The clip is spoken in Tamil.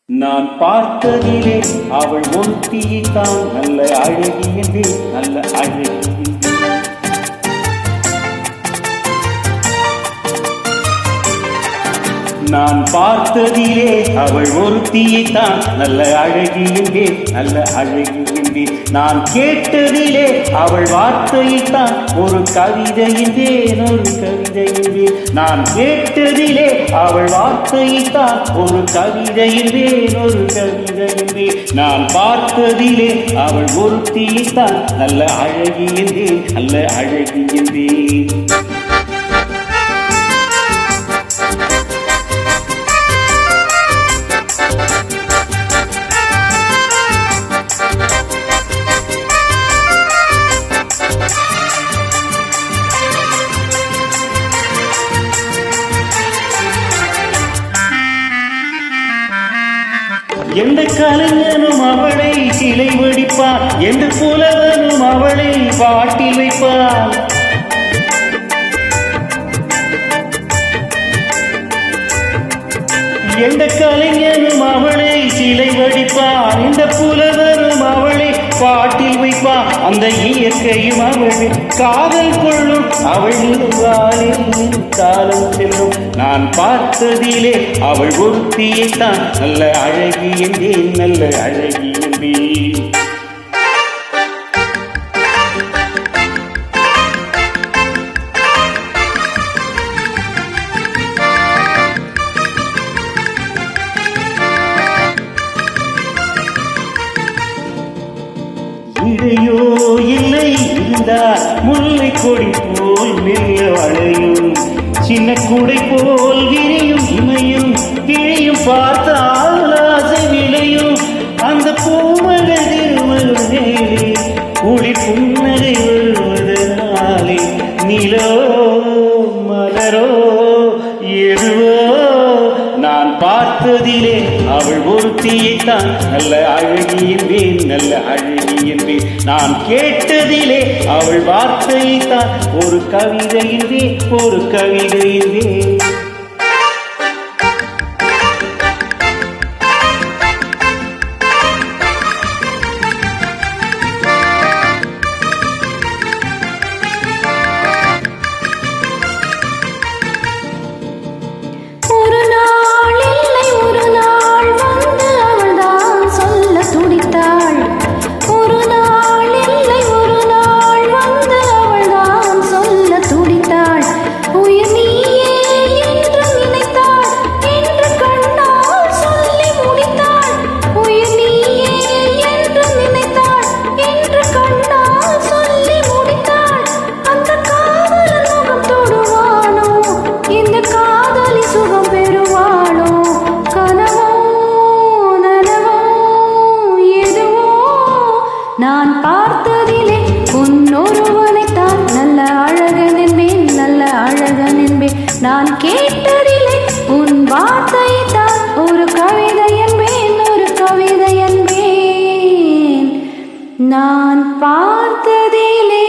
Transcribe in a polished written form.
நான் பார்த்ததிலே அவள் ஒருத்தியைத்தான் நல்ல அழகி என்பேன், நல்ல அழகி என்பேன். நான் பார்த்ததிலே அவள் ஒருத்தியைத்தான் நல்ல அழகி என்பேன், நல்ல அழகி என்பேன். நான் கேட்டதிலே அவள் வார்த்தையைத்தான் ஒரு கவிதை என்பேன், ஒரு கவிதை என்பேன். நான் கேட்டதிலே அவள் வார்த்தையைத்தான் ஒரு கவிதை என்பேன், ஒரு கவிதை என்பேன். நான் பார்த்ததிலே அவள் ஒருத்தியைத்தான் நல்ல அழகி என்பேன், நல்ல அழகி என்பேன். எந்த கலைஞனும் அவளை சிலை வடிப்பான், எந்த புலவனும் அவளை பாட்டில் வைப்பான். எந்த கலைஞனும் அவளை சிலை வடிப்பான், இந்த புலவனும் அவளை பாட்டில் வைப்பான். அந்த இயற்கையும் அவளை காதல் கொள்ளும், அவள் நிறுவாளில் காலம் செல்லும். நான் பார்த்ததிலே அவள் ஒருத்தியைத்தான் நல்ல அழகி என்பேன், நல்ல அழகி என்பேன். இடையோ இல்லை இருந்தால் முல்லை கொடி போல் மெல்ல வளையும், சின்ன கூடை போல் விரியும் இமையும் விழியும் பார்த்தால் ஆசை விளையும். அந்த பூமகள் திருமகளே கூடி புன்னகை வருவதனாலே நிலோ மலரோ எதுவோ. நான் பார்த்ததிலே அவள் ஒருத்தியைத்தான் நல்ல அழகி என்பேன், நல்ல அழகி என்பேன். நான் கேட்டதிலே அவள் வார்த்தையைத்தான் ஒரு கவிதை என்பேன், ஒரு கவிதை என்பேன். நான் பார்த்ததிலே உன்னொருவனைத்தான் நல்ல அழகன் என்பேன், நல்ல அழகன் என்பேன். நான் கேட்டதிலே உன் வார்த்தைத்தான் ஒரு கவிதை என்பேன், ஒரு கவிதை என்பேன். நான் பார்த்ததிலே